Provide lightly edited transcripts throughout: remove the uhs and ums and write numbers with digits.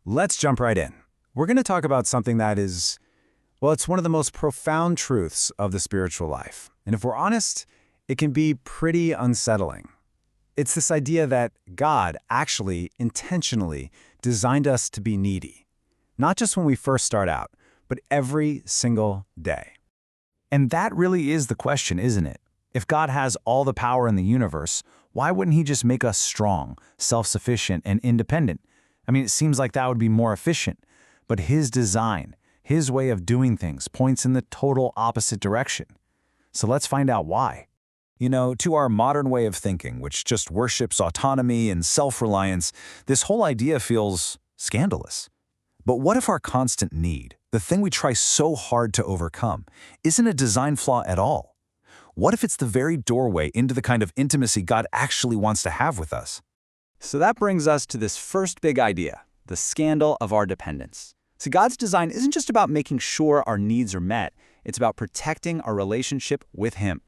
Let's jump right in. We're going to talk about something that is, well, it's one of the most profound truths of the spiritual life. And if we're honest, it can be pretty unsettling. It's this idea that God actually intentionally designed us to be needy, not just when we first start out, but every single day. And that really is the question, isn't it? If God has all the power in the universe, why wouldn't he just make us strong, self-sufficient, and independent? I mean, it seems like that would be more efficient. But his design, his way of doing things, points in the total opposite direction. So let's find out why. You know, to our modern way of thinking, which just worships autonomy and self-reliance, this whole idea feels scandalous. But what if our constant need, the thing we try so hard to overcome, isn't a design flaw at all? What if it's the very doorway into the kind of intimacy God actually wants to have with us? So that brings us to this first big idea, the scandal of our dependence. So God's design isn't just about making sure our needs are met, it's about protecting our relationship with him.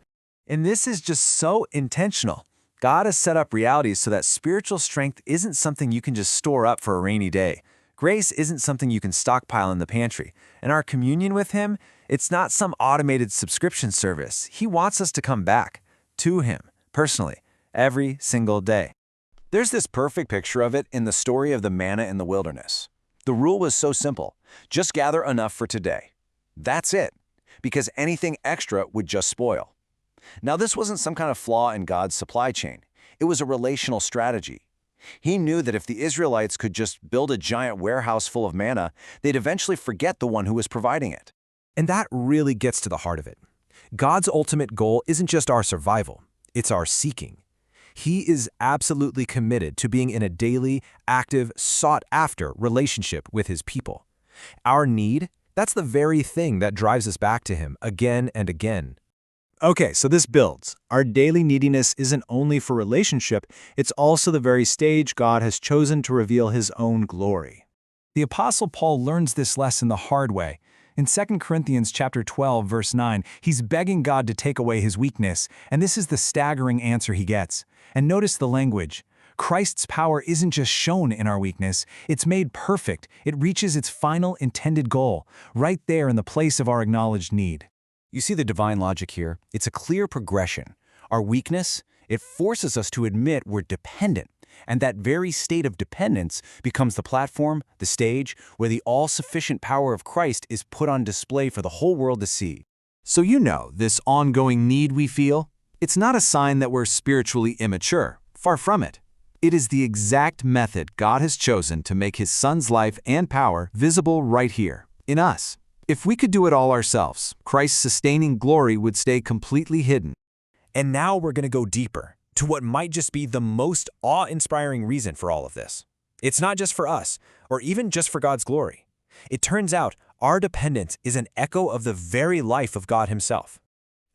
And this is just so intentional. God has set up realities so that spiritual strength isn't something you can just store up for a rainy day. Grace isn't something you can stockpile in the pantry. And our communion with him, it's not some automated subscription service. He wants us to come back to him, personally, every single day. There's this perfect picture of it in the story of the manna in the wilderness. The rule was so simple: just gather enough for today. That's it, because anything extra would just spoil. Now, this wasn't some kind of flaw in God's supply chain. It was a relational strategy. He knew that if the Israelites could just build a giant warehouse full of manna, they'd eventually forget the one who was providing it. And that really gets to the heart of it. God's ultimate goal isn't just our survival, it's our seeking. He is absolutely committed to being in a daily, active, sought-after relationship with his people. Our need, that's the very thing that drives us back to him again and again. Okay, so this builds. Our daily neediness isn't only for relationship, it's also the very stage God has chosen to reveal his own glory. The Apostle Paul learns this lesson the hard way. In 2 Corinthians chapter 12, verse 9, he's begging God to take away his weakness, and this is the staggering answer he gets. And notice the language. Christ's power isn't just shown in our weakness, it's made perfect. It reaches its final intended goal, right there in the place of our acknowledged need. You see the divine logic here? It's a clear progression. Our weakness, it forces us to admit we're dependent, and that very state of dependence becomes the platform, the stage, where the all-sufficient power of Christ is put on display for the whole world to see. So you know, this ongoing need we feel, it's not a sign that we're spiritually immature. Far from it. It is the exact method God has chosen to make his Son's life and power visible right here, in us. If we could do it all ourselves, Christ's sustaining glory would stay completely hidden. And now we're going to go deeper to what might just be the most awe-inspiring reason for all of this. It's not just for us, or even just for God's glory. It turns out our dependence is an echo of the very life of God himself.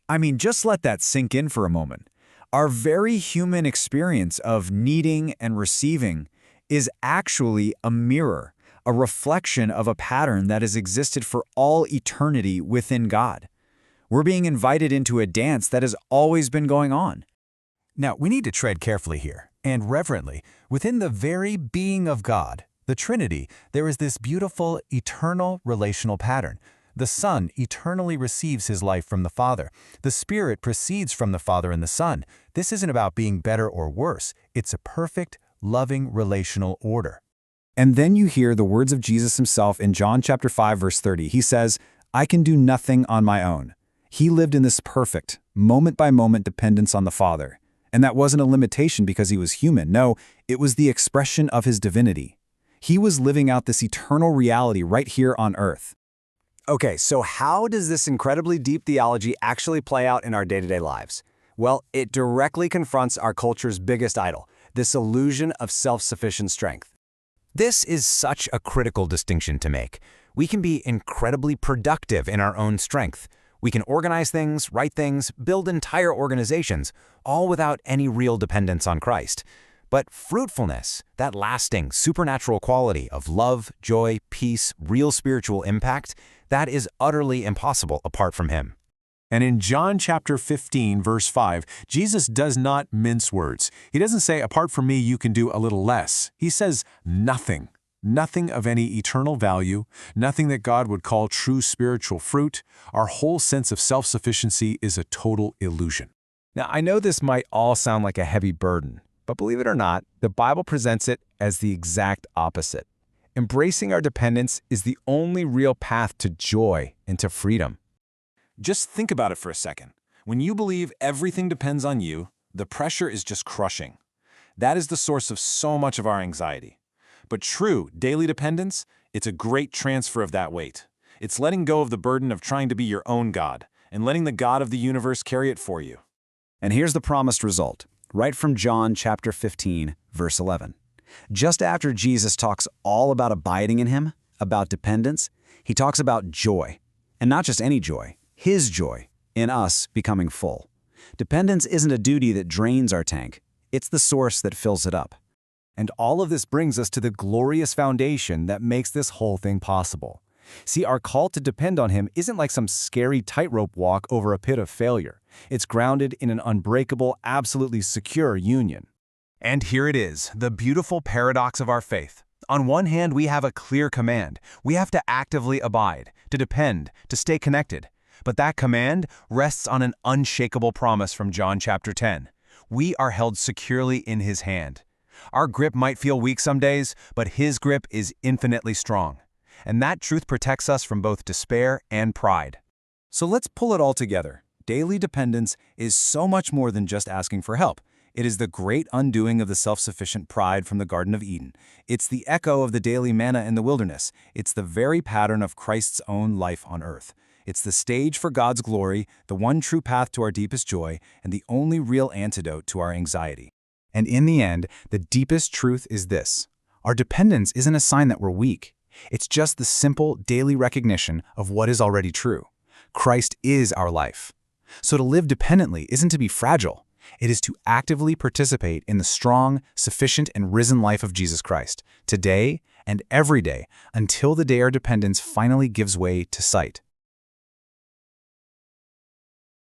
I mean, just let that sink in for a moment. Our very human experience of needing and receiving is actually a mirror, a reflection of a pattern that has existed for all eternity within God. We're being invited into a dance that has always been going on. Now, we need to tread carefully here, and reverently. Within the very being of God, the Trinity, there is this beautiful, eternal relational pattern. The Son eternally receives his life from the Father. The Spirit proceeds from the Father and the Son. This isn't about being better or worse. It's a perfect, loving relational order. And then you hear the words of Jesus himself in John chapter 5, verse 30. He says, "I can do nothing on my own." He lived in this perfect, moment-by-moment dependence on the Father. And that wasn't a limitation because he was human. No, it was the expression of his divinity. He was living out this eternal reality right here on earth. Okay, so how does this incredibly deep theology actually play out in our day-to-day lives? Well, it directly confronts our culture's biggest idol, this illusion of self-sufficient strength. This is such a critical distinction to make. We can be incredibly productive in our own strength. We can organize things, write things, build entire organizations, all without any real dependence on Christ. But fruitfulness, that lasting, supernatural quality of love, joy, peace, real spiritual impact, that is utterly impossible apart from him. And in John chapter 15, verse 5, Jesus does not mince words. He doesn't say, apart from me, you can do a little less. He says nothing. nothing of any eternal value, nothing that God would call true spiritual fruit. Our whole sense of self-sufficiency is a total illusion. Now, I know this might all sound like a heavy burden, but believe it or not, the Bible presents it as the exact opposite. Embracing our dependence is the only real path to joy and to freedom. Just think about it for a second. When you believe everything depends on you, the pressure is just crushing. That is the source of so much of our anxiety. But true daily dependence, it's a great transfer of that weight. It's letting go of the burden of trying to be your own God and letting the God of the universe carry it for you. And here's the promised result, right from John chapter 15, verse 11. Just after Jesus talks all about abiding in him, about dependence, he talks about joy. And not just any joy, his joy in us becoming full. Dependence isn't a duty that drains our tank. It's the source that fills it up. And all of this brings us to the glorious foundation that makes this whole thing possible. See, our call to depend on him isn't like some scary tightrope walk over a pit of failure. It's grounded in an unbreakable, absolutely secure union. And here it is, the beautiful paradox of our faith. On one hand, we have a clear command. We have to actively abide, to depend, to stay connected. But that command rests on an unshakable promise from John chapter 10. We are held securely in his hand. Our grip might feel weak some days, but his grip is infinitely strong. And that truth protects us from both despair and pride. So let's pull it all together. Daily dependence is so much more than just asking for help. It is the great undoing of the self-sufficient pride from the Garden of Eden. It's the echo of the daily manna in the wilderness. It's the very pattern of Christ's own life on earth. It's the stage for God's glory, the one true path to our deepest joy, and the only real antidote to our anxiety. And in the end, the deepest truth is this. Our dependence isn't a sign that we're weak. It's just the simple daily recognition of what is already true. Christ is our life. So to live dependently isn't to be fragile. It is to actively participate in the strong, sufficient, and risen life of Jesus Christ, today and every day, until the day our dependence finally gives way to sight.